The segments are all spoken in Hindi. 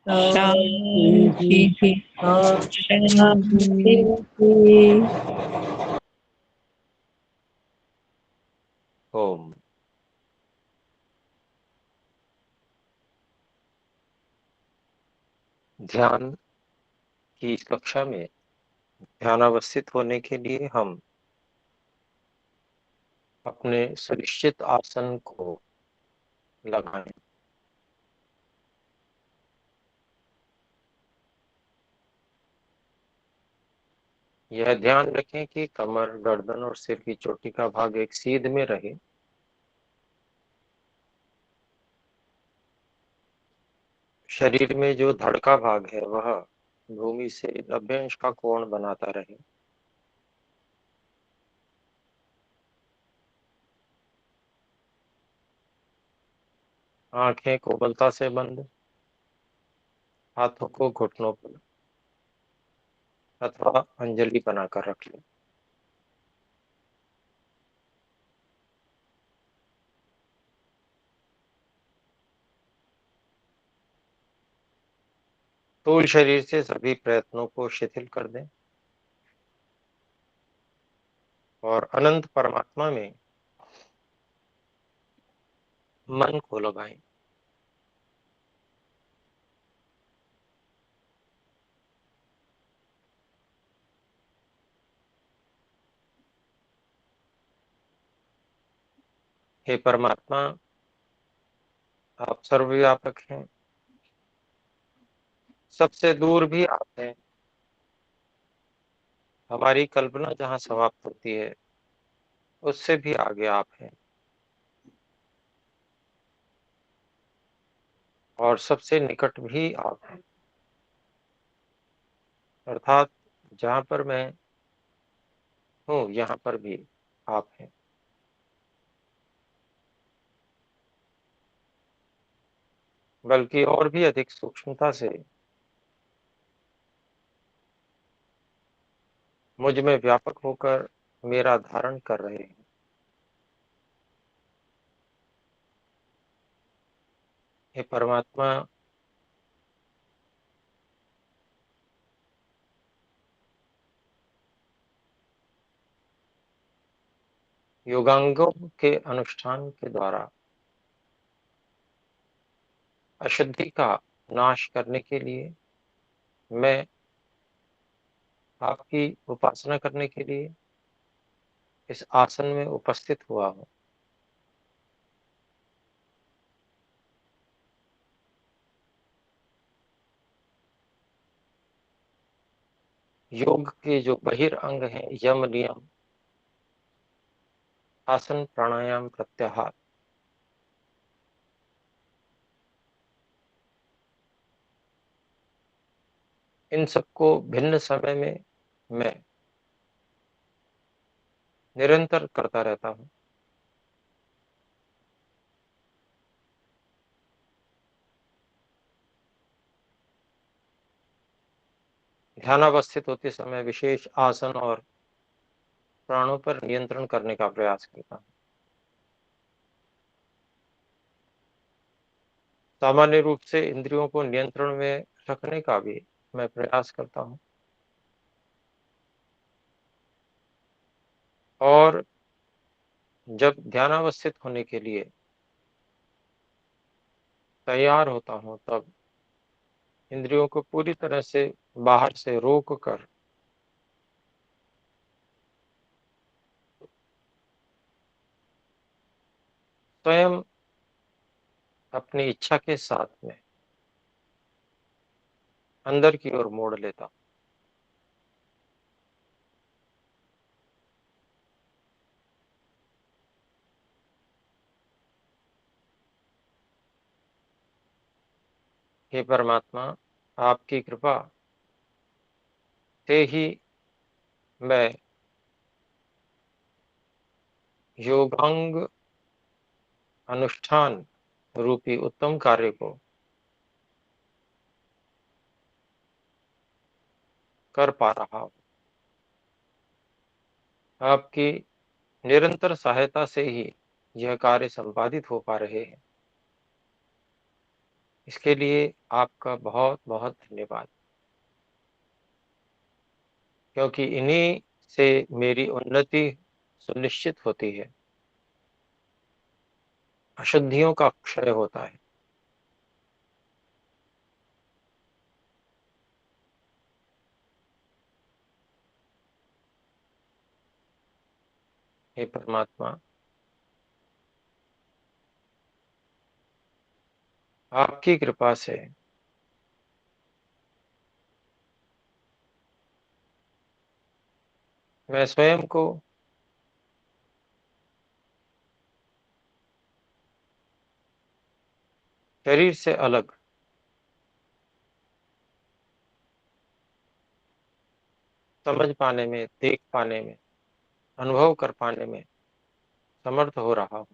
शांति शांति। शांति। ओम। ध्यान की इस कक्षा में ध्यानावस्थित होने के लिए हम अपने सुनिश्चित आसन को लगाएं। यह ध्यान रखें कि कमर, गर्दन और सिर की चोटी का भाग एक सीध में रहे। शरीर में जो धड़ का भाग है वह भूमि से 90 अंश का कोण बनाता रहे। आंखें कोमलता से बंद, हाथों को घुटनों पर अथवा अंजलि बनाकर रख लें। स्थूल शरीर से सभी प्रयत्नों को शिथिल कर दें और अनंत परमात्मा में मन को लगाएं। हे परमात्मा, आप सर्वव्यापक हैं, सबसे दूर भी आप हैं। हमारी कल्पना जहाँ समाप्त होती है उससे भी आगे आप हैं, और सबसे निकट भी आप हैं। अर्थात जहाँ पर मैं हूँ यहाँ पर भी आप हैं। बल्कि और भी अधिक सूक्ष्मता से मुझ में व्यापक होकर मेरा धारण कर रहे हैं। हे परमात्मा, योगांगों के अनुष्ठान के द्वारा अशुद्धि का नाश करने के लिए मैं आपकी उपासना करने के लिए इस आसन में उपस्थित हुआ हूँ। योग के जो बहिर्अंग हैं, यम, नियम, आसन, प्राणायाम, प्रत्याहार, इन सबको भिन्न समय में मैं निरंतर करता रहता हूँ। ध्यानावस्थित होते समय विशेष आसन और प्राणों पर नियंत्रण करने का प्रयास करता हूँ। सामान्य रूप से इंद्रियों को नियंत्रण में रखने का भी मैं प्रयास करता हूँ। और जब ध्यानावस्थित होने के लिए तैयार होता हूँ तब इंद्रियों को पूरी तरह से बाहर से रोक कर स्वयं अपनी इच्छा के साथ में अंदर की ओर मोड़ लेता हूँ। हे परमात्मा, आपकी कृपा से ही मैं योगांग अनुष्ठान रूपी उत्तम कार्य को कर पा रहा हूँ। आपकी निरंतर सहायता से ही यह कार्य संपादित हो पा रहे हैं। इसके लिए आपका बहुत-बहुत धन्यवाद, क्योंकि इन्हीं से मेरी उन्नति सुनिश्चित होती है, अशुद्धियों का क्षय होता है। हे परमात्मा, आपकी कृपा से मैं स्वयं को शरीर से अलग समझ पाने में, देख पाने में, अनुभव कर पाने में समर्थ हो रहा हूँ।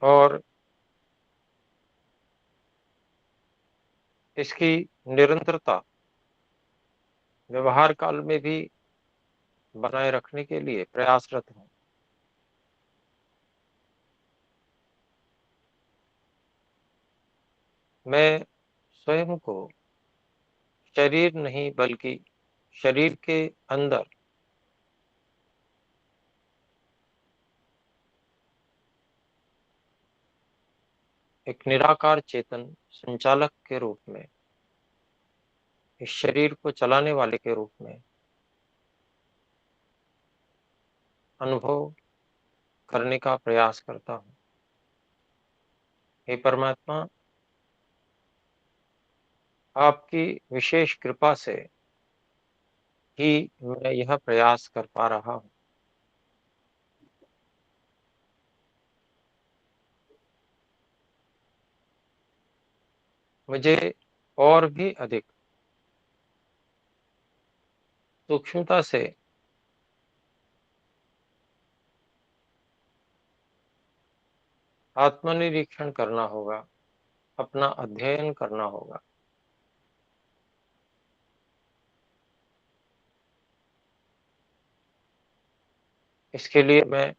और इसकी निरंतरता व्यवहार काल में भी बनाए रखने के लिए प्रयासरत हूँ। मैं स्वयं को शरीर नहीं बल्कि शरीर के अंदर एक निराकार चेतन संचालक के रूप में, इस शरीर को चलाने वाले के रूप में अनुभव करने का प्रयास करता हूँ। हे परमात्मा, आपकी विशेष कृपा से ही मैं यह प्रयास कर पा रहा हूँ। मुझे और भी अधिक सूक्ष्मता से आत्मनिरीक्षण करना होगा, अपना अध्ययन करना होगा। इसके लिए मैं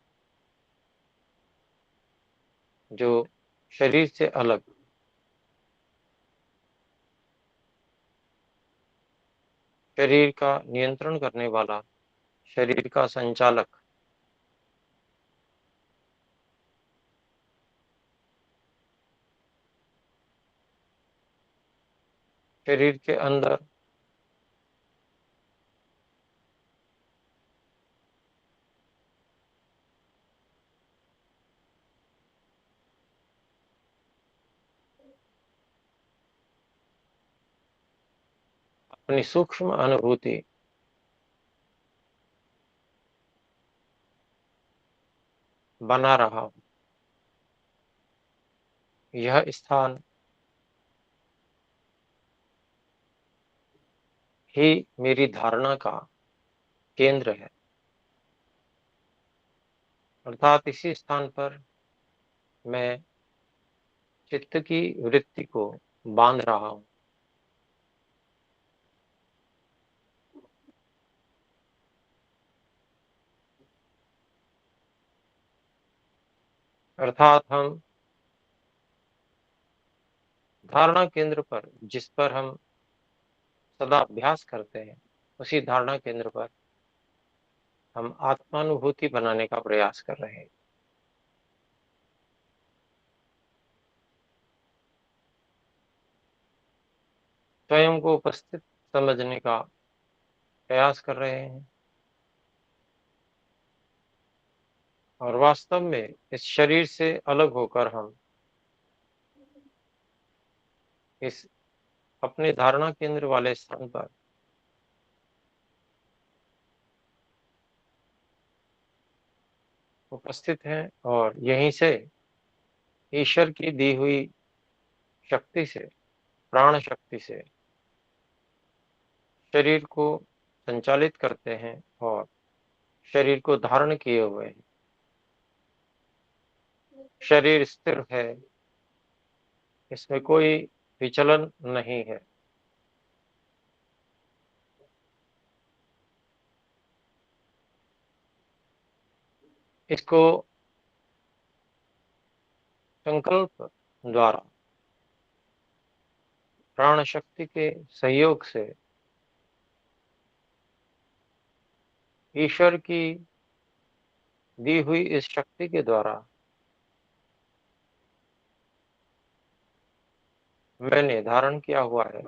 जो शरीर से अलग, शरीर का नियंत्रण करने वाला, शरीर का संचालक, शरीर के अंदर अपनी सूक्ष्म अनुभूति बना रहा हूँ। यह स्थान ही मेरी धारणा का केंद्र है, अर्थात इसी स्थान पर मैं चित्त की वृत्ति को बांध रहा हूँ। अर्थात हम धारणा केंद्र पर, जिस पर हम सदा अभ्यास करते हैं, उसी धारणा केंद्र पर हम आत्मानुभूति बनाने का प्रयास कर रहे हैं। स्वयं को उपस्थित समझने का प्रयास कर रहे हैं और वास्तव में इस शरीर से अलग होकर हम इस अपने धारणा केंद्र वाले स्थान पर उपस्थित हैं और यहीं से ईश्वर की दी हुई शक्ति से, प्राण शक्ति से शरीर को संचालित करते हैं और शरीर को धारण किए हुए हैं। शरीर स्थिर है, इसमें कोई विचलन नहीं है। इसको संकल्प द्वारा प्राण शक्ति के सहयोग से ईश्वर की दी हुई इस शक्ति के द्वारा मैंने धारण किया हुआ है।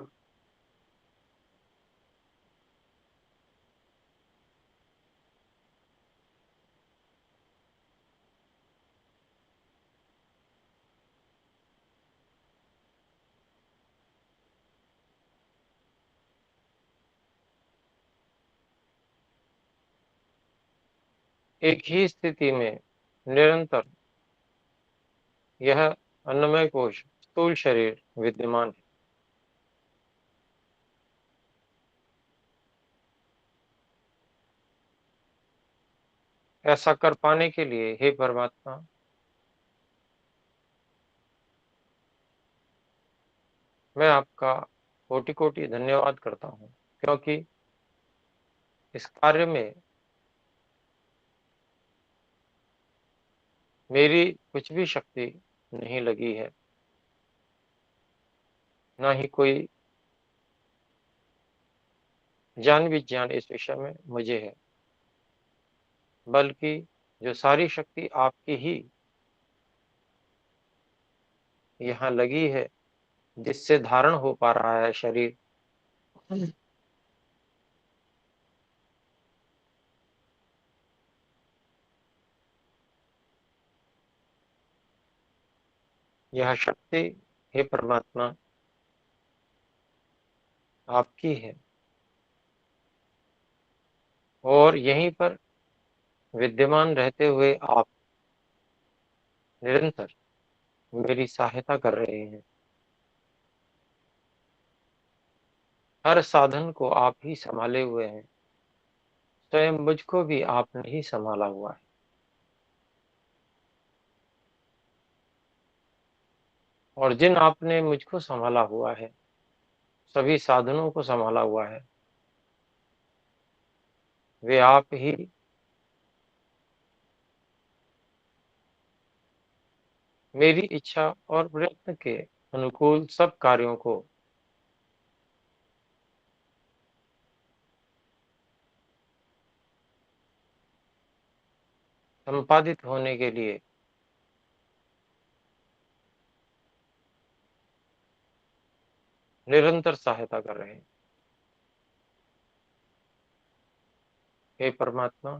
एक ही स्थिति में निरंतर यह अन्नमय कोश स्थूल शरीर विद्यमान है। ऐसा कर पाने के लिए हे परमात्मा, मैं आपका कोटि-कोटि धन्यवाद करता हूँ, क्योंकि इस कार्य में मेरी कुछ भी शक्ति नहीं लगी है, ना ही कोई जान-विज्ञान इस विषय में मुझे है, बल्कि जो सारी शक्ति आपकी ही यहाँ लगी है, जिससे धारण हो पा रहा है शरीर। यह शक्ति हे परमात्मा आपकी है और यहीं पर विद्यमान रहते हुए आप निरंतर मेरी सहायता कर रहे हैं। हर साधन को आप ही सँभाले हुए हैं, स्वयं मुझको भी आपने ही सँभाला हुआ है। और जिन आपने मुझको सँभाला हुआ है, सभी साधनों को सँभाला हुआ है, वे आप ही मेरी इच्छा और प्रयत्न के अनुकूल सब कार्यों को संपादित होने के लिए निरंतर सहायता कर रहे हैं। हे परमात्मा,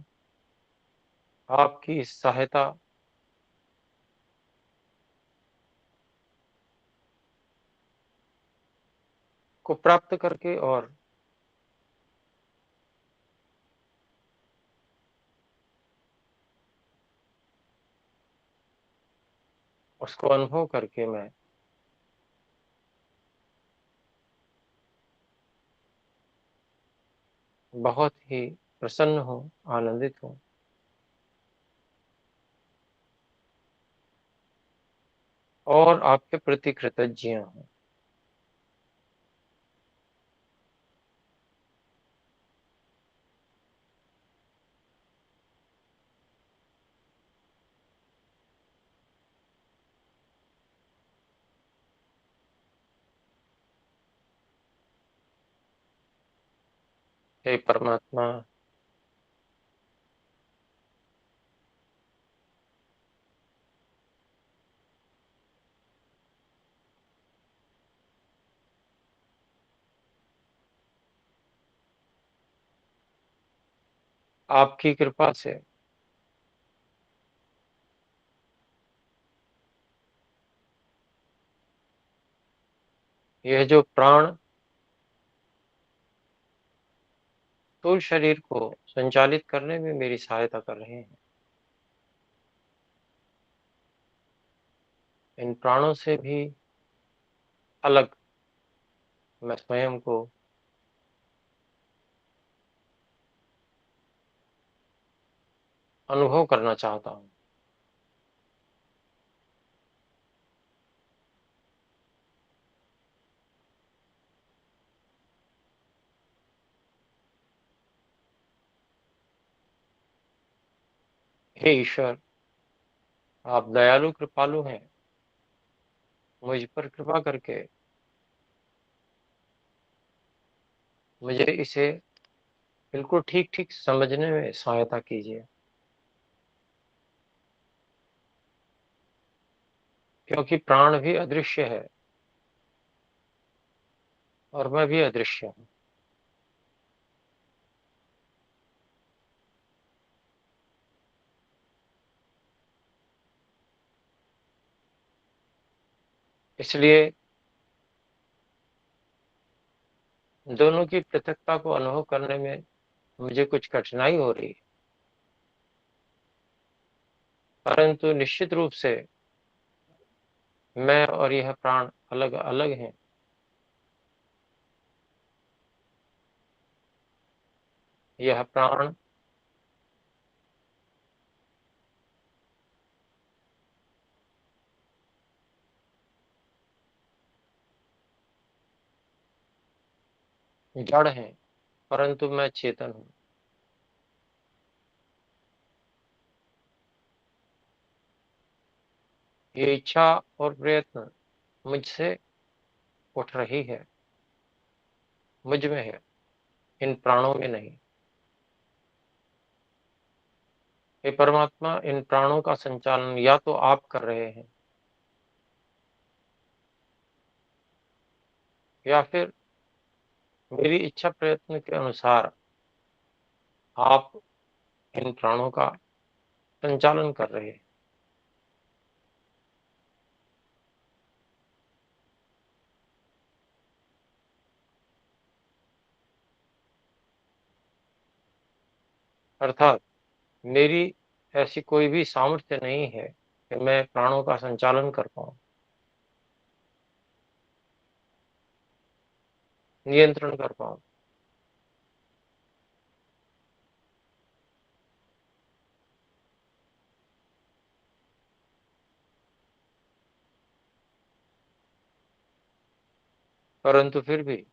आपकी इस सहायता को प्राप्त करके और उसको अनुभव करके मैं बहुत ही प्रसन्न हूँ, आनंदित हूँ और आपके प्रति कृतज्ञ हूँ। हे परमात्मा, आपकी कृपा से यह जो प्राण स्थूल शरीर को संचालित करने में मेरी सहायता कर रहे हैं, इन प्राणों से भी अलग मैं स्वयं को अनुभव करना चाहता हूँ। हे ईश्वर, आप दयालु कृपालु हैं, मुझ पर कृपा करके मुझे इसे बिल्कुल ठीक-ठीक समझने में सहायता कीजिए। क्योंकि प्राण भी अदृश्य है और मैं भी अदृश्य हूँ। इसलिए दोनों की पृथकता को अनुभव करने में मुझे कुछ कठिनाई हो रही है, परंतु निश्चित रूप से मैं और यह प्राण अलग-अलग हैं। यह प्राण जड़ हैं, परंतु मैं चेतन हूँ। ये इच्छा और प्रयत्न मुझसे उठ रही है, मुझ में है, इन प्राणों में नहीं। हे परमात्मा, इन प्राणों का संचालन या तो आप कर रहे हैं या फिर मेरी इच्छा प्रयत्न के अनुसार आप इन प्राणों का संचालन कर रहे हैं। अर्थात मेरी ऐसी कोई भी सामर्थ्य नहीं है कि मैं प्राणों का संचालन कर पाऊँ, नियंत्रण कर पाऊँ। परंतु फिर भी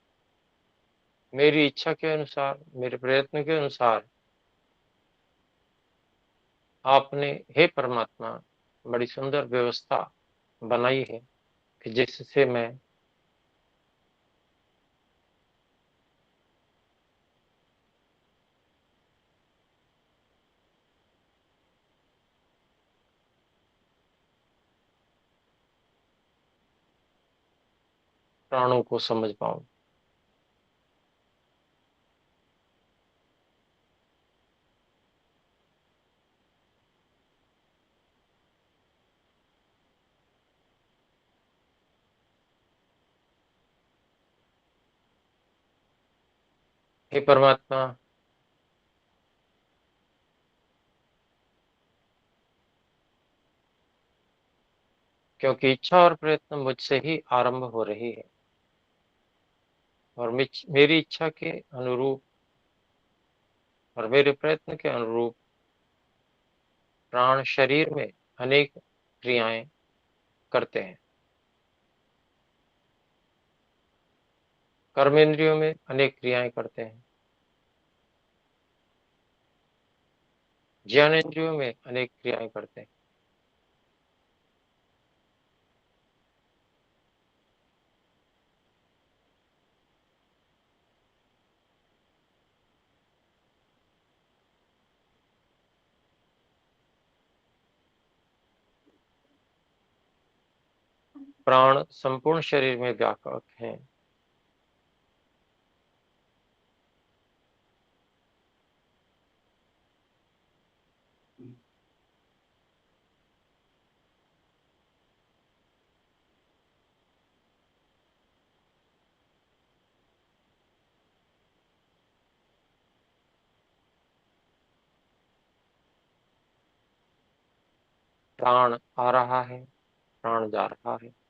मेरी इच्छा के अनुसार, मेरे प्रयत्न के अनुसार आपने, हे परमात्मा, बड़ी सुंदर व्यवस्था बनाई है कि जिससे मैं प्राणों को समझ पाऊँ। हे परमात्मा, क्योंकि इच्छा और प्रयत्न मुझसे ही आरंभ हो रही है और मेरी इच्छा के अनुरूप और मेरे प्रयत्न के अनुरूप प्राण शरीर में अनेक क्रियाएं करते हैं। कर्मेंद्रियों में अनेक क्रियाएं करते हैं। ज्ञानेंद्रियों में अनेक क्रियाएं करते हैं। प्राण संपूर्ण शरीर में व्यापक हैं। प्राण आ रहा है, प्राण जा रहा है।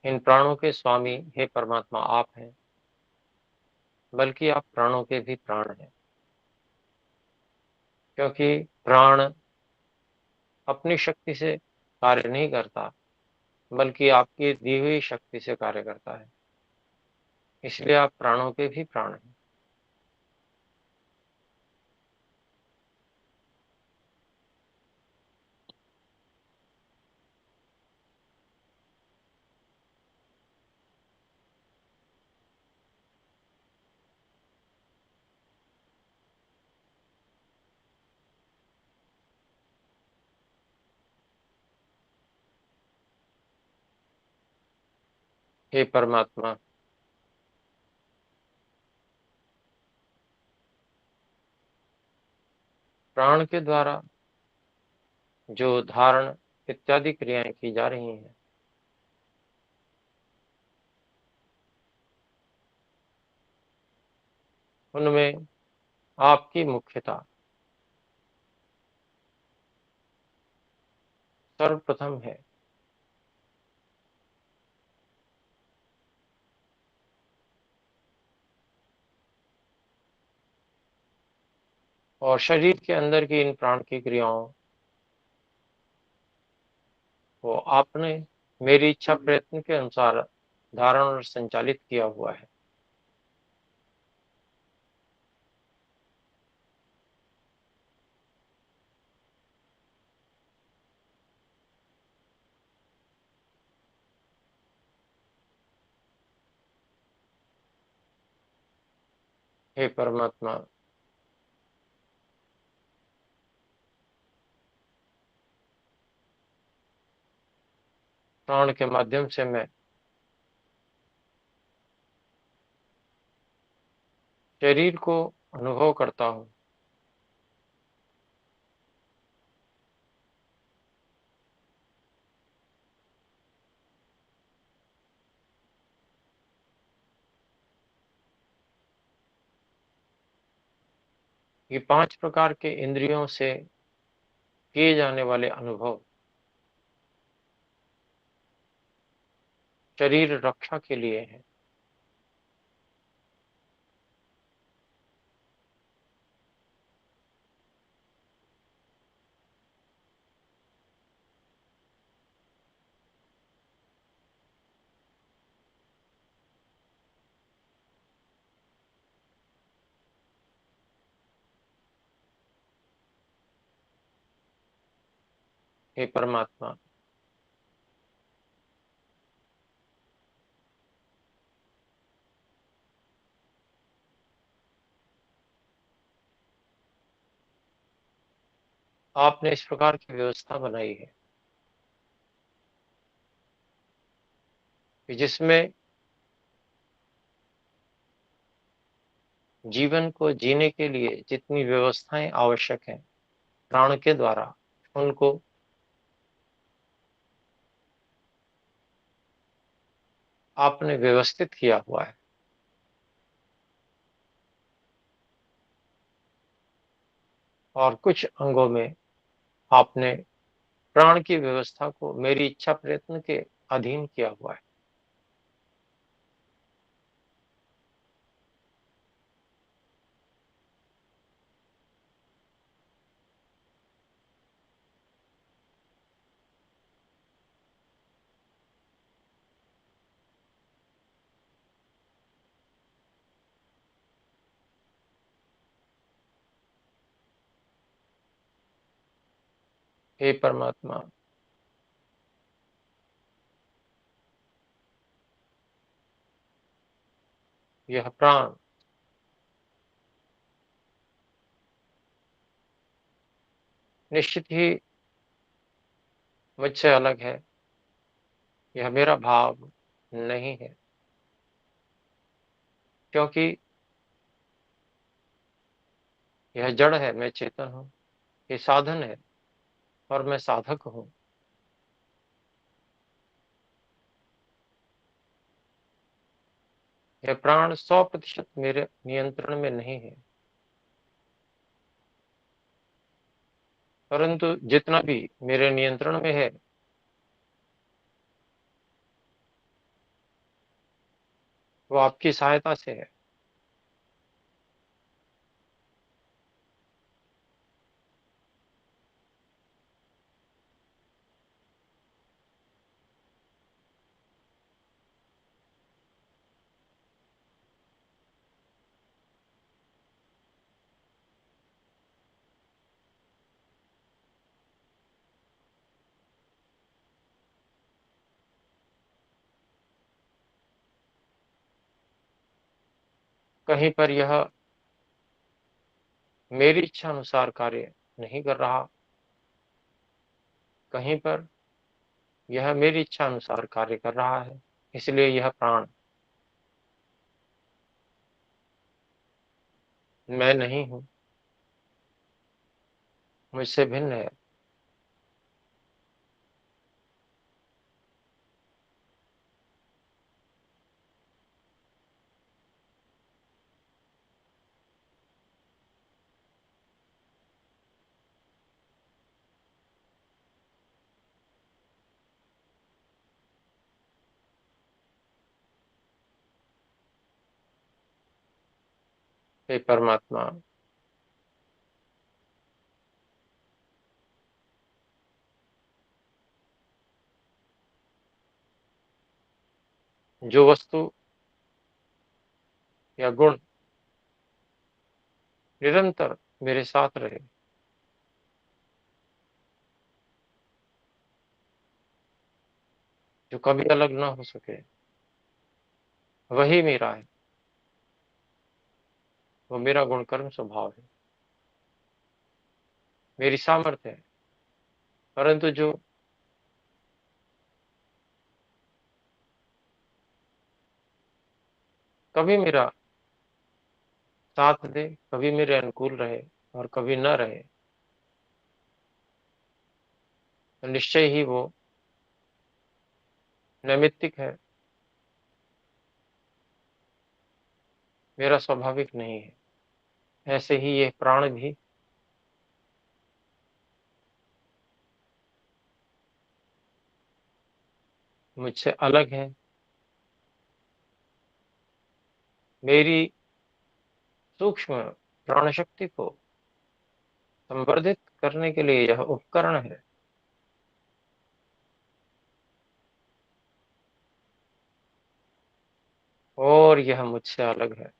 इन प्राणों के स्वामी हे परमात्मा आप हैं, बल्कि आप प्राणों के भी प्राण हैं। क्योंकि प्राण अपनी शक्ति से कार्य नहीं करता, बल्कि आपकी दी हुई शक्ति से कार्य करता है। इसलिए आप प्राणों के भी प्राण हैं। हे परमात्मा, प्राण के द्वारा जो धारण इत्यादि क्रियाएं की जा रही हैं, उनमें आपकी मुख्यता सर्वप्रथम है। और शरीर के अंदर की इन प्राण की क्रियाओं को आपने मेरी इच्छा प्रयत्न के अनुसार धारण और संचालित किया हुआ है। हे परमात्मा, प्राण के माध्यम से मैं शरीर को अनुभव करता हूँ। ये 5 प्रकार के इंद्रियों से किए जाने वाले अनुभव शरीर रक्षा के लिए हैं। हे परमात्मा, आपने इस प्रकार की व्यवस्था बनाई है कि जिसमें जीवन को जीने के लिए जितनी व्यवस्थाएं आवश्यक हैं, प्राण के द्वारा उनको आपने व्यवस्थित किया हुआ है। और कुछ अंगों में आपने प्राण की व्यवस्था को मेरी इच्छा प्रयत्न के अधीन किया हुआ है। हे परमात्मा, यह प्राण निश्चित ही मुझसे अलग है। यह मेरा भाव नहीं है, क्योंकि यह जड़ है, मैं चेतन हूँ। ये साधन है और मैं साधक हूँ। यह प्राण 100% मेरे नियंत्रण में नहीं है, परंतु जितना भी मेरे नियंत्रण में है, वो आपकी सहायता से है। कहीं पर यह मेरी इच्छा अनुसार कार्य नहीं कर रहा, कहीं पर यह मेरी इच्छा अनुसार कार्य कर रहा है। इसलिए यह प्राण मैं नहीं हूँ, मुझसे भिन्न है। हे परमात्मा, जो वस्तु या गुण निरंतर मेरे साथ रहे, जो कभी अलग ना हो सके, वही मेरा है, वो मेरा गुण कर्म स्वभाव है, मेरी सामर्थ्य है। परंतु जो कभी मेरा साथ दे, कभी मेरे अनुकूल रहे और कभी न रहे, तो निश्चय ही वो नैमित्तिक है, मेरा स्वाभाविक नहीं है। ऐसे ही ये प्राण भी मुझसे अलग है। मेरी सूक्ष्म प्राण शक्ति को संवर्धित करने के लिए यह उपकरण है। और यह मुझसे अलग है।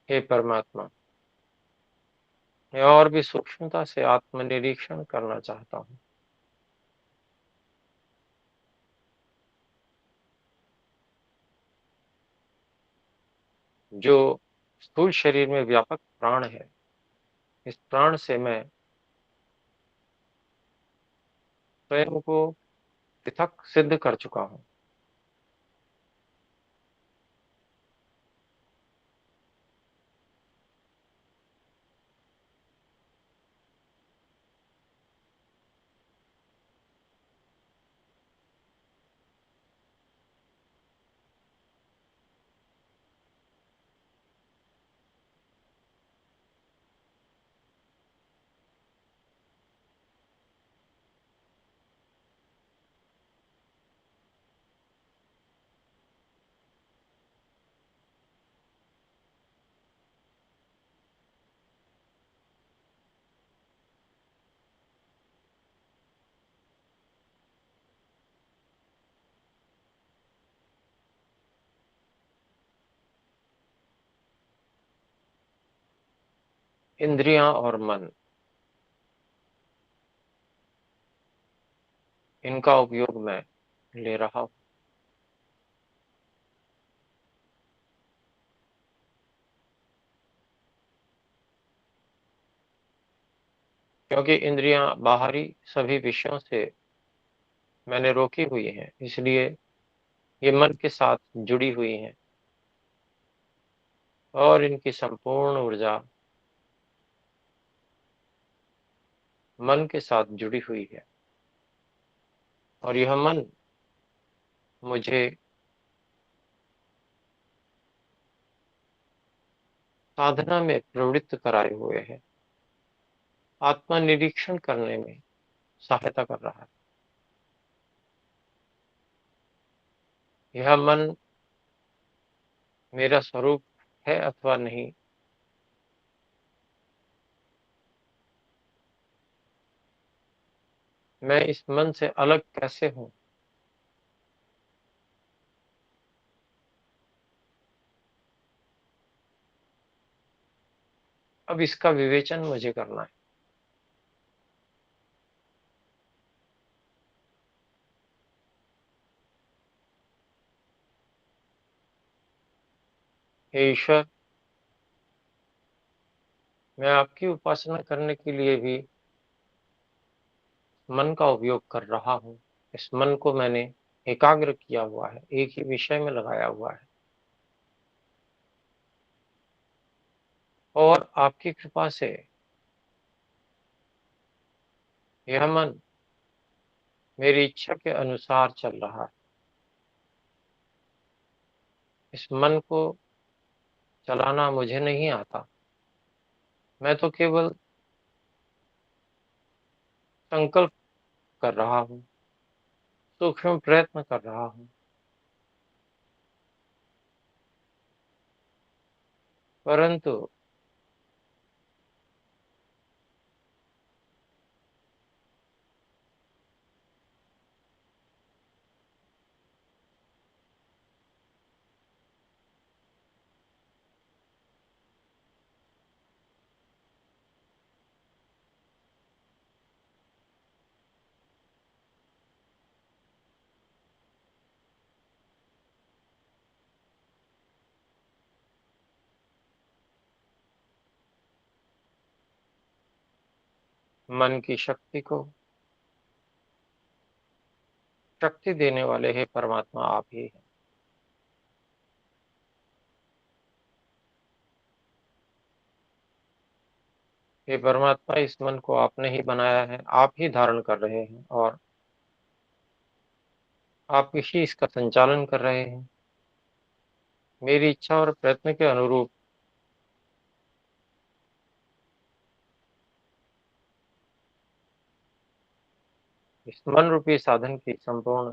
हे परमात्मा, मैं और भी सूक्ष्मता से आत्मनिरीक्षण करना चाहता हूँ। जो स्थूल शरीर में व्यापक प्राण है, इस प्राण से मैं स्वयं को पृथक सिद्ध कर चुका हूँ। इंद्रियां और मन, इनका उपयोग मैं ले रहा हूँ। क्योंकि इंद्रियां बाहरी सभी विषयों से मैंने रोकी हुई हैं, इसलिए ये मन के साथ जुड़ी हुई हैं और इनकी संपूर्ण ऊर्जा मन के साथ जुड़ी हुई है। और यह मन मुझे साधना में प्रवृत्त कराए हुए है, आत्मनिरीक्षण करने में सहायता कर रहा है। यह मन मेरा स्वरूप है अथवा नहीं, मैं इस मन से अलग कैसे हूँ, अब इसका विवेचन मुझे करना है। हे ईश्वर, मैं आपकी उपासना करने के लिए भी मन का उपयोग कर रहा हूँ। इस मन को मैंने एकाग्र किया हुआ है, एक ही विषय में लगाया हुआ है, और आपकी कृपा से यह मन मेरी इच्छा के अनुसार चल रहा है। इस मन को चलाना मुझे नहीं आता। मैं तो केवल संकल्प कर रहा हूँ, सूक्ष्म प्रयत्न कर रहा हूँ। परंतु मन की शक्ति को शक्ति देने वाले हे परमात्मा आप ही हैं। हे परमात्मा, इस मन को आपने ही बनाया है, आप ही धारण कर रहे हैं, और आप ही इसका संचालन कर रहे हैं। मेरी इच्छा और प्रयत्न के अनुरूप इस मन रूपी साधन की संपूर्ण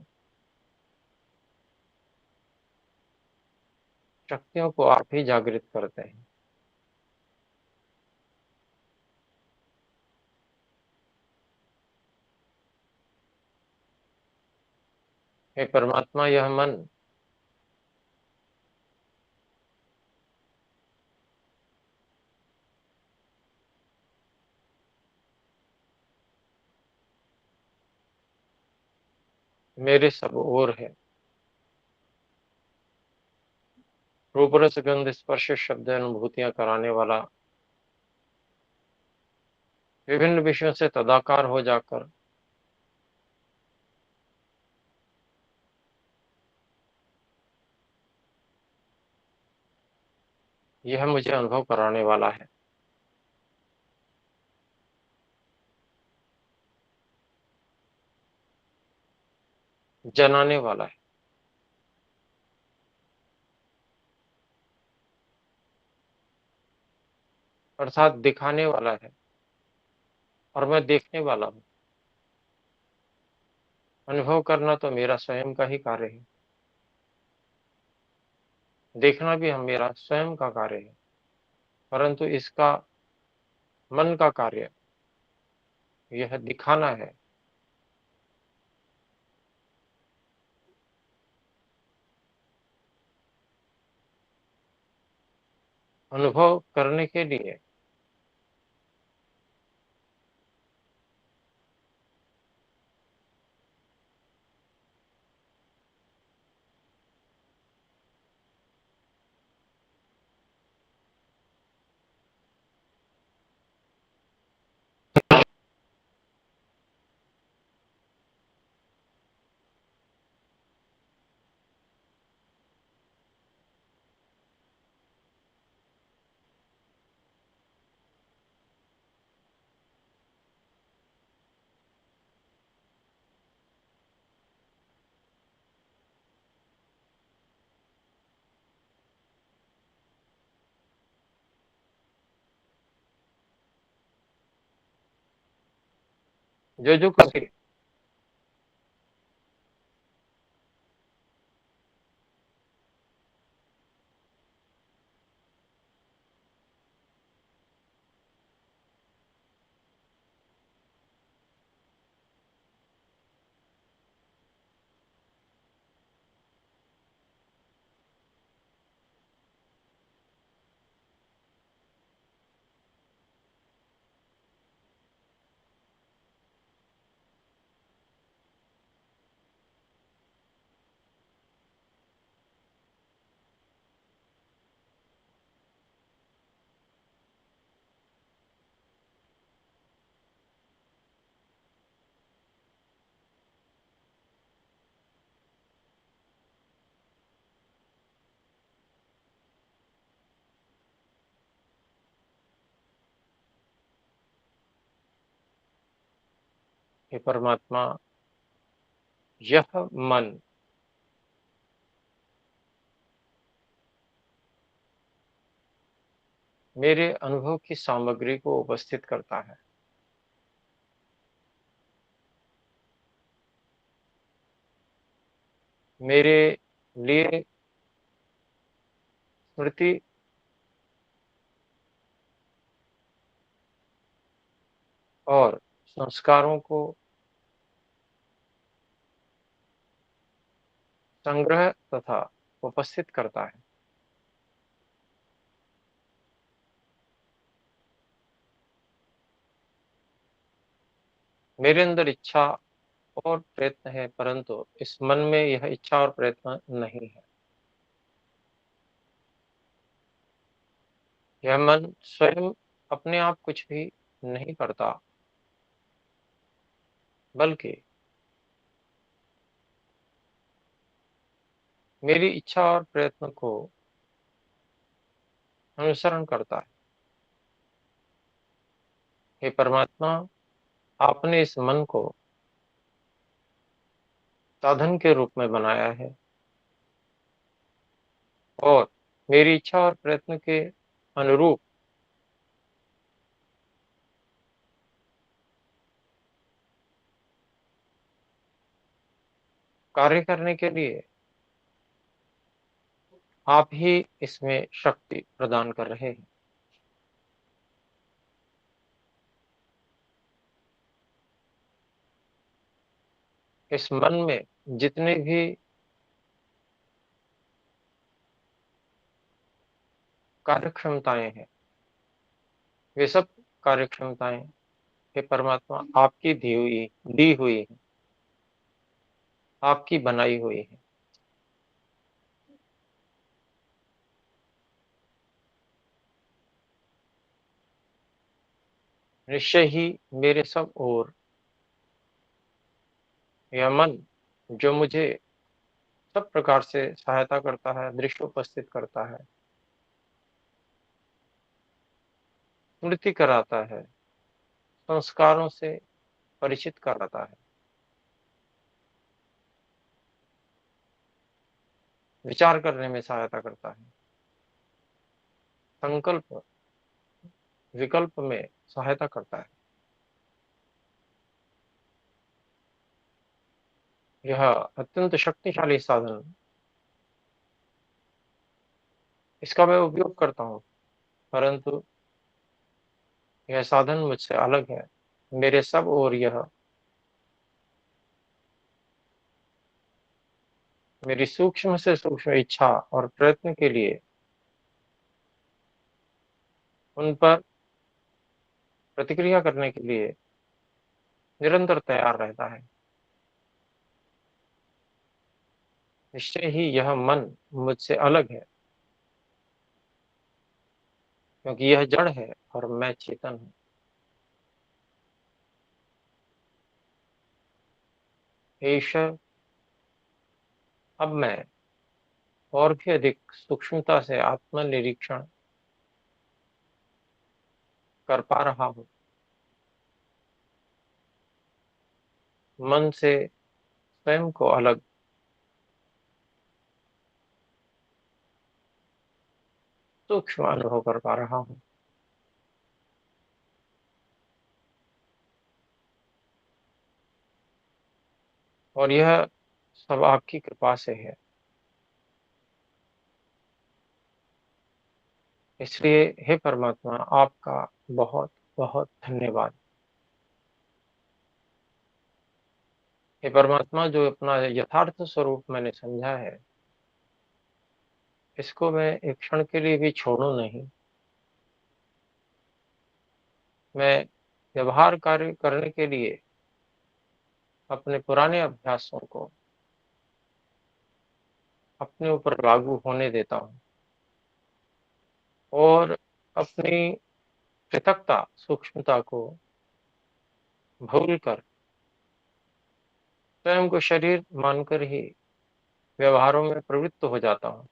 शक्तियों को आप ही जागृत करते हैं। हे परमात्मा, यह मन मेरे सब ओर है। रूप रस गंध स्पर्श शब्द अनुभूतियां कराने वाला, विभिन्न विषयों से तदाकार हो जाकर यह मुझे अनुभव कराने वाला है, जनाने वाला है, अर्थात दिखाने वाला है, और मैं देखने वाला हूँ। अनुभव करना तो मेरा स्वयं का ही कार्य है, देखना भी हम मेरा स्वयं का कार्य है, परंतु इसका मन का कार्य यह दिखाना है। अनुभव करने के लिए जो जो कुछ हे परमात्मा, यह मन मेरे अनुभव की सामग्री को उपस्थित करता है। मेरे लिए स्मृति और संस्कारों को संग्रह तथा उपस्थित करता है। मेरे अंदर इच्छा और प्रयत्न है, परंतु इस मन में यह इच्छा और प्रयत्न नहीं है। यह मन स्वयं अपने आप कुछ भी नहीं करता, बल्कि मेरी इच्छा और प्रयत्न को अनुसरण करता है। हे परमात्मा, आपने इस मन को साधन के रूप में बनाया है और मेरी इच्छा और प्रयत्न के अनुरूप कार्य करने के लिए आप ही इसमें शक्ति प्रदान कर रहे हैं। इस मन में जितने भी कार्यक्षमताएं हैं, वे सब कार्यक्षमताएं हे परमात्मा आपकी दी हुई है, आपकी बनाई हुई है। निश्चय ही मेरे सब और यह मन जो मुझे सब प्रकार से सहायता करता है, दृष्टि उपस्थित करता है, स्मृति कराता है, संस्कारों से परिचित कराता है, विचार करने में सहायता करता है, संकल्प विकल्प में सहायता करता है। यह अत्यंत शक्तिशाली साधन, इसका मैं उपयोग करता हूँ, परंतु यह साधन मुझसे अलग है। मेरे सब और यह मेरी सूक्ष्म से सूक्ष्म इच्छा और प्रयत्न के लिए उन पर प्रतिक्रिया करने के लिए निरंतर तैयार रहता है। निश्चय ही यह मन मुझसे अलग है, क्योंकि यह जड़ है और मैं चेतन हूँ। हे ईश्वर, अब मैं और भी अधिक सूक्ष्मता से आत्मनिरीक्षण कर पा रहा हूँ। मन से स्वयं को अलग सूक्ष्म अनुभव कर पा रहा हूँ। और यह सब आपकी कृपा से है। इसलिए हे परमात्मा, आपका बहुत बहुत धन्यवाद। हे परमात्मा, जो अपना यथार्थ स्वरूप मैंने समझा है, इसको मैं एक क्षण के लिए भी छोड़ूं नहीं। मैं व्यवहार कार्य करने के लिए अपने पुराने अभ्यासों को अपने ऊपर लागू होने देता हूँ और अपनी पृथकता, सूक्ष्मता को भूलकर स्वयं को शरीर मानकर ही व्यवहारों में प्रवृत्त हो जाता हूँ।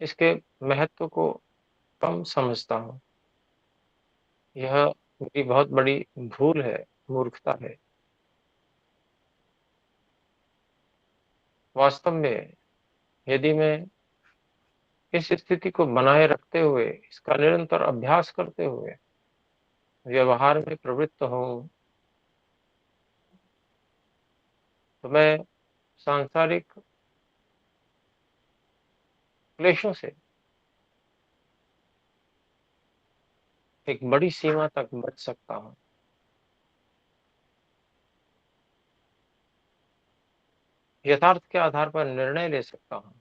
इसके महत्व को कम समझता हूँ। यह मेरी बहुत बड़ी भूल है, मूर्खता है। वास्तव में यदि मैं इस स्थिति को बनाए रखते हुए, इसका निरंतर अभ्यास करते हुए व्यवहार में प्रवृत्त हूँ, तो मैं सांसारिक क्लेशों से एक बड़ी सीमा तक बच सकता हूँ। यथार्थ के आधार पर निर्णय ले सकता हूँ।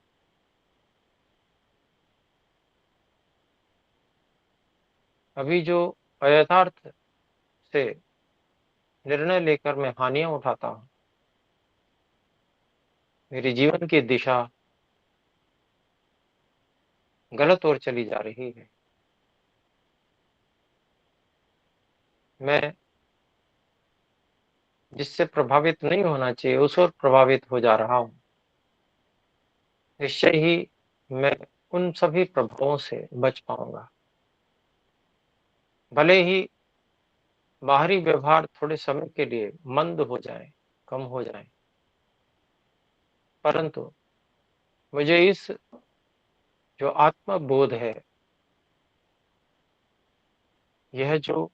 अभी जो अयथार्थ से निर्णय लेकर मैं हानियाँ उठाता हूँ, मेरे जीवन की दिशा गलत ओर चली जा रही है। मैं जिससे प्रभावित नहीं होना चाहिए, उस ओर प्रभावित हो जा रहा हूँ। निश्चय ही मैं उन सभी प्रभावों से बच पाऊँगा। भले ही बाहरी व्यवहार थोड़े समय के लिए मंद हो जाए, कम हो जाए, परंतु मुझे इस जो आत्मबोध है, यह जो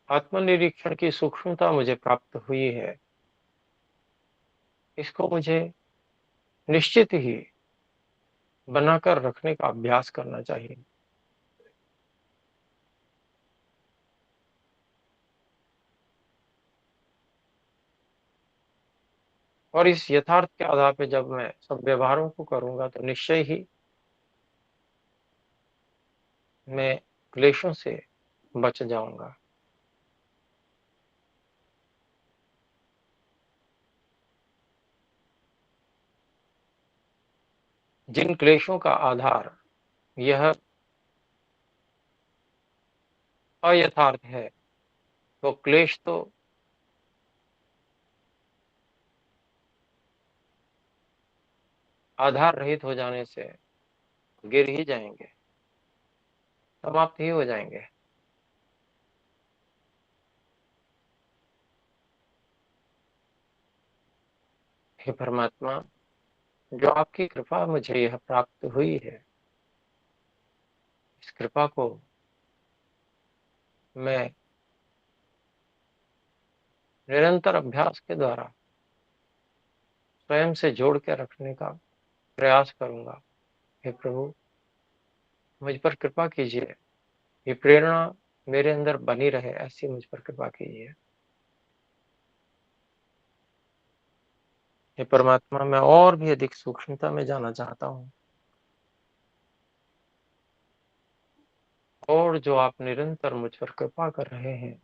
आत्मनिरीक्षण की सूक्ष्मता मुझे प्राप्त हुई है, इसको मुझे निश्चित ही बनाकर रखने का अभ्यास करना चाहिए। और इस यथार्थ के आधार पे जब मैं सब व्यवहारों को करूँगा, तो निश्चय ही मैं क्लेशों से बच जाऊँगा। जिन क्लेशों का आधार यह अयथार्थ है, वो क्लेश तो आधार रहित हो जाने से गिर ही जाएँगे, समाप्त ही हो जाएँगे। हे परमात्मा, जो आपकी कृपा मुझे यह प्राप्त हुई है, इस कृपा को मैं निरंतर अभ्यास के द्वारा स्वयं से जोड़ के रखने का प्रयास करूँगा। हे प्रभु, मुझ पर कृपा कीजिए। ये प्रेरणा मेरे अंदर बनी रहे, ऐसी मुझ पर कृपा कीजिए। हे परमात्मा, मैं और भी अधिक सूक्ष्मता में जाना चाहता हूँ, और जो आप निरंतर मुझ पर कृपा कर रहे हैं,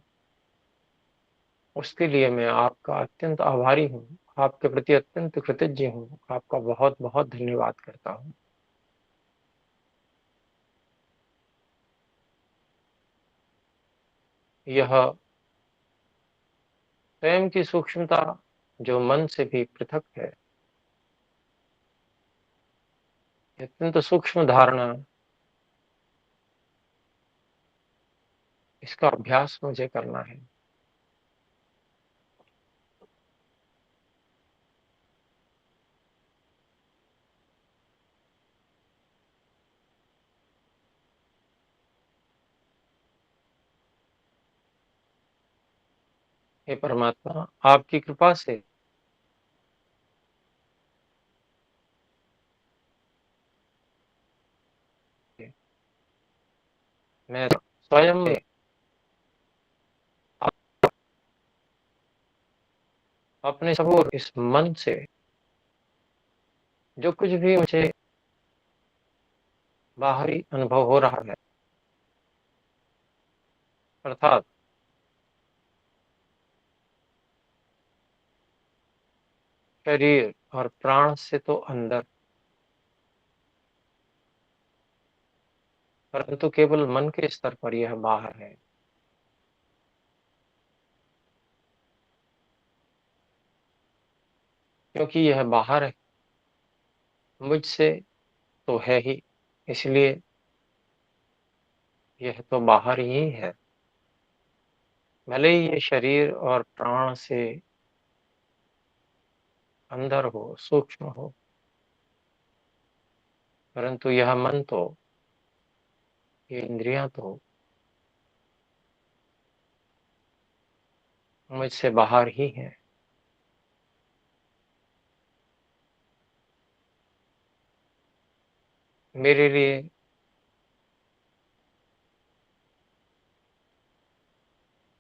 उसके लिए मैं आपका अत्यंत आभारी हूँ। आपके प्रति अत्यंत कृतज्ञ हूँ। आपका बहुत-बहुत धन्यवाद करता हूँ। यह स्वयं की सूक्ष्मता जो मन से भी पृथक है, अत्यंत सूक्ष्म धारणा, इसका अभ्यास मुझे करना है। हे परमात्मा, आपकी कृपा से मैं स्वयं में अपने सब और इस मन से जो कुछ भी मुझे बाहरी अनुभव हो रहा है, अर्थात शरीर और प्राण से तो अंदर, परंतु केवल मन के स्तर पर यह बाहर है। क्योंकि यह बाहर है, मुझसे तो है ही, इसलिए यह तो बाहर ही है। भले ही ये शरीर और प्राण से अंदर हो, सूक्ष्म हो, परंतु यह मन तो, ये इंद्रियां तो मुझसे बाहर ही हैं। मेरे लिए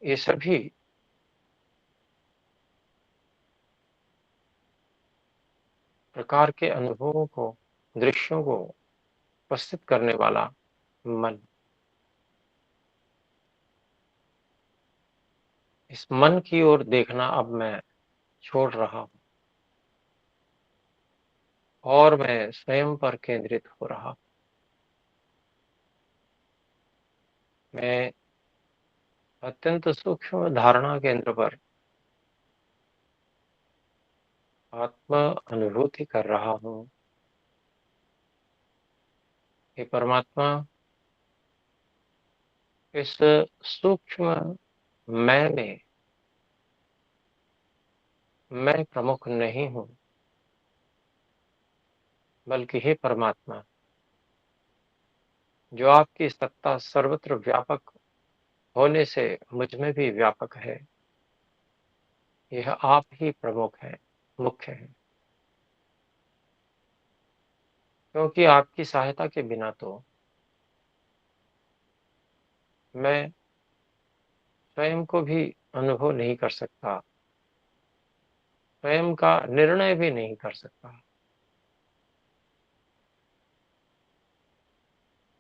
ये सभी प्रकार के अनुभवों को, दृश्यों को उपस्थित करने वाला मन, इस मन की ओर देखना अब मैं छोड़ रहा हूँ और मैं स्वयं पर केंद्रित हो रहा हूँ। मैं अत्यंत सूक्ष्म धारणा केंद्र पर आत्म अनुभूति कर रहा हूँ। हे परमात्मा, इस सूक्ष्म मैं में मैं प्रमुख नहीं हूँ, बल्कि हे परमात्मा, जो आपकी सत्ता सर्वत्र व्यापक होने से मुझ में भी व्यापक है, यह आप ही प्रमुख हैं, मुख्य हैं। क्योंकि आपकी सहायता के बिना तो मैं स्वयं को भी अनुभव नहीं कर सकता, स्वयं का निर्णय भी नहीं कर सकता।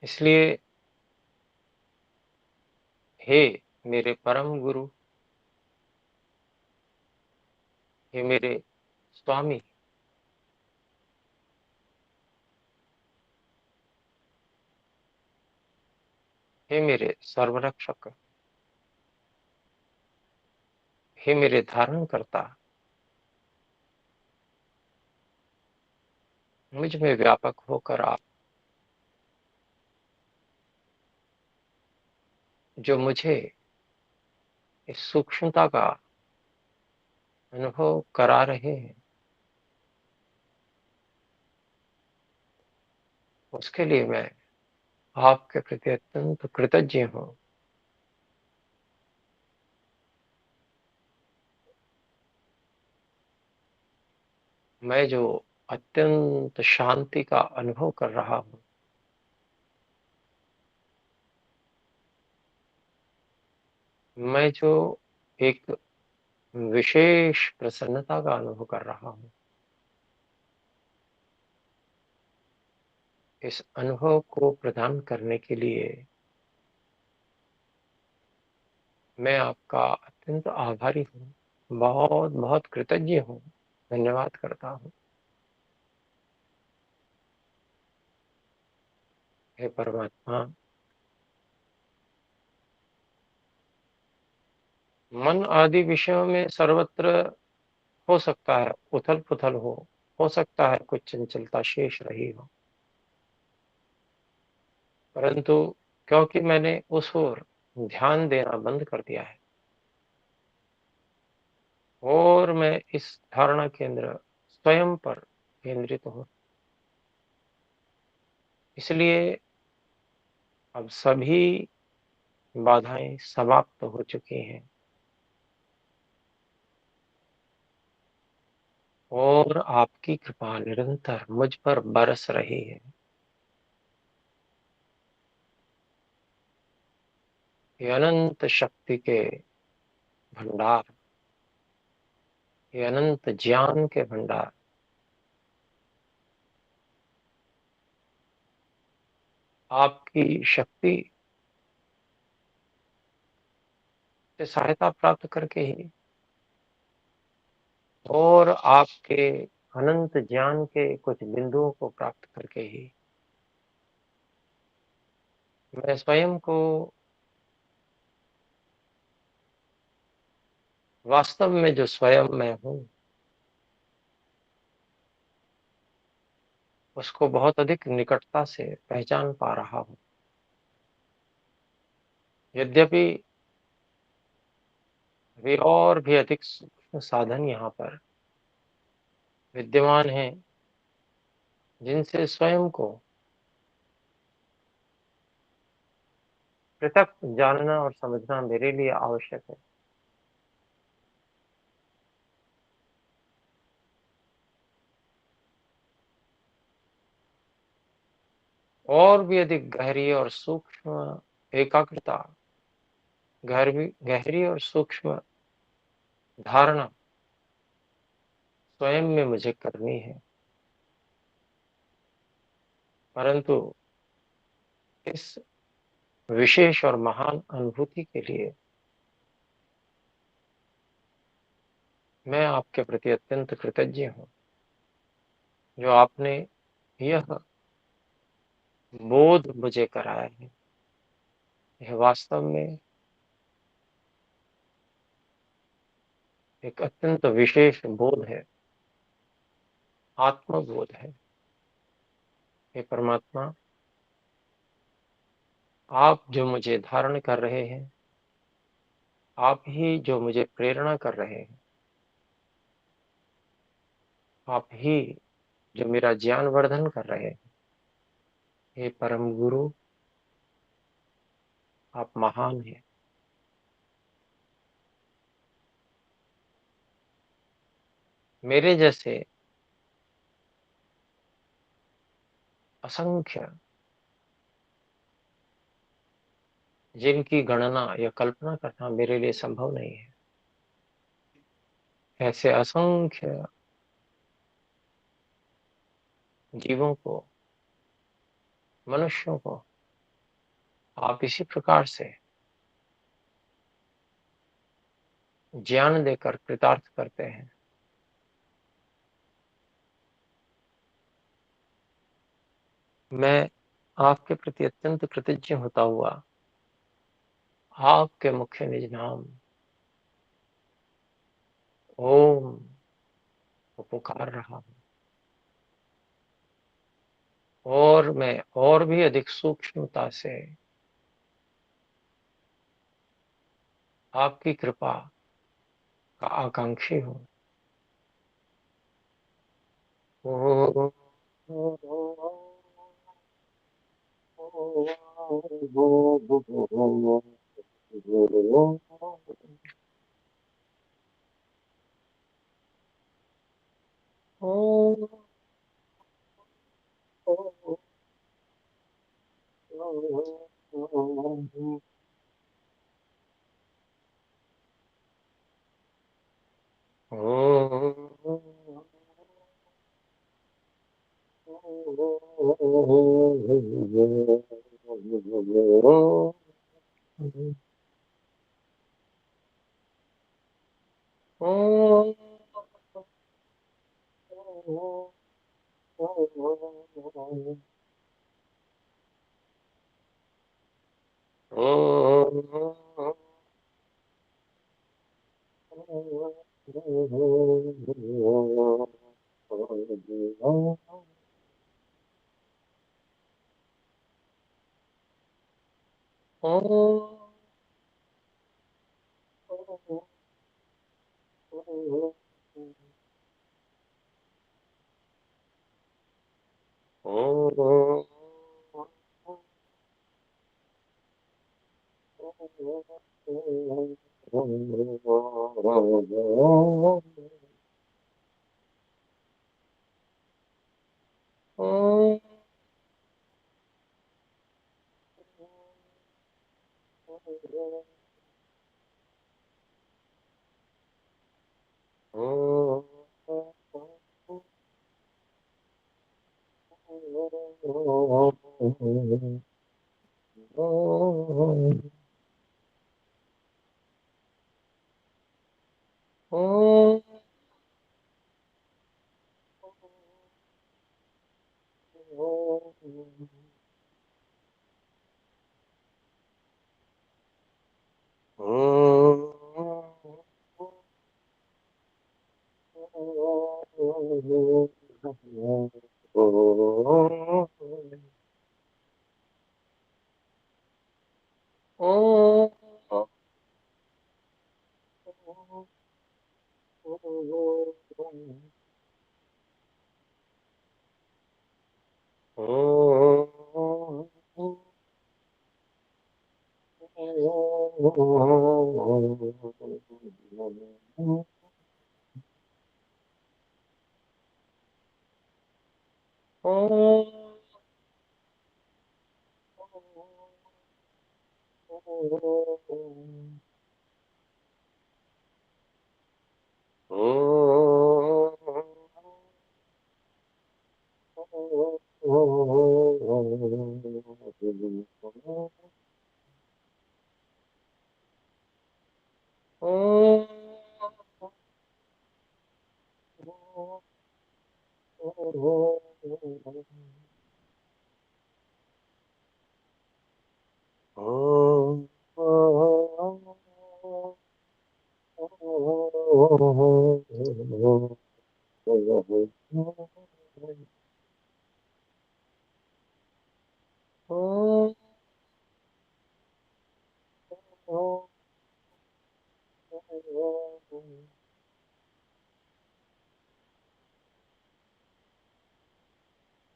इसलिए हे मेरे परम गुरु, हे मेरे स्वामी, हे मेरे सर्वरक्षक, हे मेरे धारण करता, मुझ में व्यापक होकर आप, जो मुझे इस सूक्ष्मता का अनुभव करा रहे हैं, उसके लिए मैं आपके प्रति अत्यंत कृतज्ञ हूँ। मैं जो अत्यंत शांति का अनुभव कर रहा हूँ, मैं जो एक विशेष प्रसन्नता का अनुभव कर रहा हूँ, इस अनुभव को प्रदान करने के लिए मैं आपका अत्यंत आभारी हूँ, बहुत बहुत कृतज्ञ हूँ, धन्यवाद करता हूँ। हे परमात्मा, मन आदि विषयों में सर्वत्र हो सकता है उथल-पुथल हो सकता है कुछ चंचलता शेष रही हो, परंतु क्योंकि मैंने उस ओर ध्यान देना बंद कर दिया है और मैं इस धारणा केंद्र स्वयं पर केंद्रित हूँ, इसलिए अब सभी बाधाएं समाप्त हो चुकी हैं और आपकी कृपा निरंतर मुझ पर बरस रही है। ये अनंत शक्ति के भंडार, ये अनंत ज्ञान के भंडार, आपकी शक्ति से सहायता प्राप्त करके ही और आपके अनंत ज्ञान के कुछ बिंदुओं को प्राप्त करके ही मैं स्वयं को वास्तव में जो स्वयं मैं हूँ, उसको बहुत अधिक निकटता से पहचान पा रहा हूँ। यद्यपि वे और भी अधिक सूक्ष्म साधन यहाँ पर विद्यमान हैं, जिनसे स्वयं को पृथक जानना और समझना मेरे लिए आवश्यक है। और भी अधिक गहरी और सूक्ष्म एकाग्रता, गहरी और सूक्ष्म धारणा स्वयं में मुझे करनी है। परंतु इस विशेष और महान अनुभूति के लिए मैं आपके प्रति अत्यंत कृतज्ञ हूँ, जो आपने यह बोध मुझे कराया है। यह वास्तव में एक अत्यंत विशेष बोध है, आत्मबोध है। हे परमात्मा, आप जो मुझे धारण कर रहे हैं, आप ही जो मुझे प्रेरणा कर रहे हैं, आप ही जो मेरा ज्ञान वर्धन कर रहे हैं। हे परम गुरु, आप महान हैं। मेरे जैसे असंख्य, जिनकी गणना या कल्पना करना मेरे लिए संभव नहीं है, ऐसे असंख्य जीवों को, मनुष्यों को आप इसी प्रकार से ज्ञान देकर कृतार्थ करते हैं। मैं आपके प्रति अत्यंत कृतज्ञ होता हुआ आपके मुख्य निज नाम ओम को पुकार रहा हूँ, और मैं और भी अधिक सूक्ष्मता से आपकी कृपा का आकांक्षी हूँ। ओम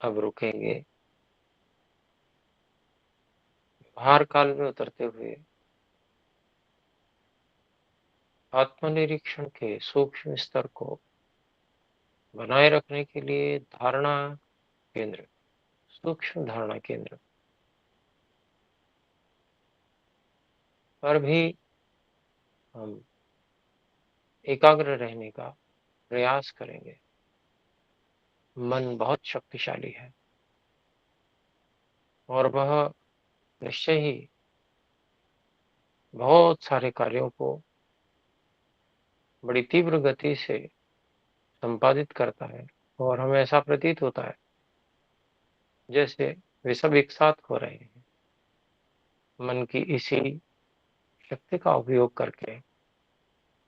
अब रुकेंगे। भार काल में उतरते हुए आत्मनिरीक्षण के सूक्ष्म स्तर को बनाए रखने के लिए धारणा केंद्र, सूक्ष्म धारणा केंद्र पर भी हम एकाग्र रहने का प्रयास करेंगे। मन बहुत शक्तिशाली है और वह निश्चय ही बहुत सारे कार्यों को बड़ी तीव्र गति से संपादित करता है और हमें ऐसा प्रतीत होता है जैसे वे सब एक साथ हो रहे हैं। मन की इसी शक्ति का उपयोग करके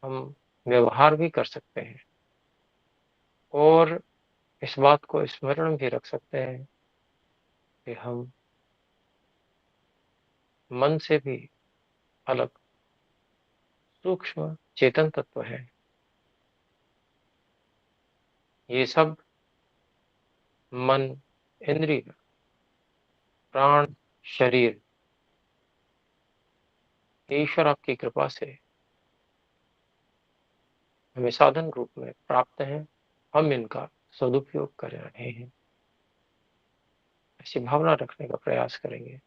हम व्यवहार भी कर सकते हैं और इस बात को स्मरण भी रख सकते हैं कि हम मन से भी अलग सूक्ष्म चेतन तत्व है। ये सब मन, इंद्रिय, प्राण, शरीर ईश्वर आपकी कृपा से हमें साधन रूप में प्राप्त हैं। हम इनका सदुपयोग कर रहे हैं, ऐसी भावना रखने का प्रयास करेंगे।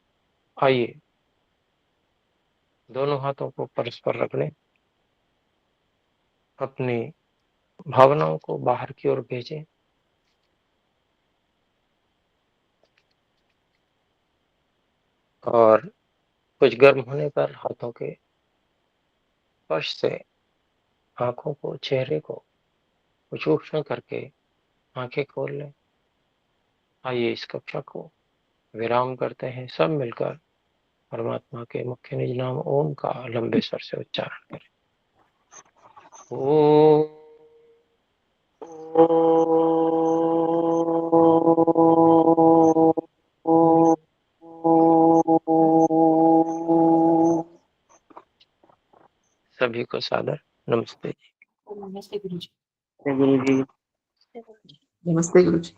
आइए दोनों हाथों को परस्पर रगड़ें, अपनी भावनाओं को बाहर की ओर भेजें और कुछ गर्म होने पर हाथों के स्पर्श से आंखों को, चेहरे को कुछ उष्ण करके आंखें खोल लें। आइए इस कक्षा को विराम करते हैं। सब मिलकर परमात्मा के मुख्य निज नाम ओम का लंबे स्वर से उच्चारण करें। ओम। सभी को सादर नमस्ते जी। नमस्ते गुरु जी। गुरु जी। नमस्ते गुरु जी।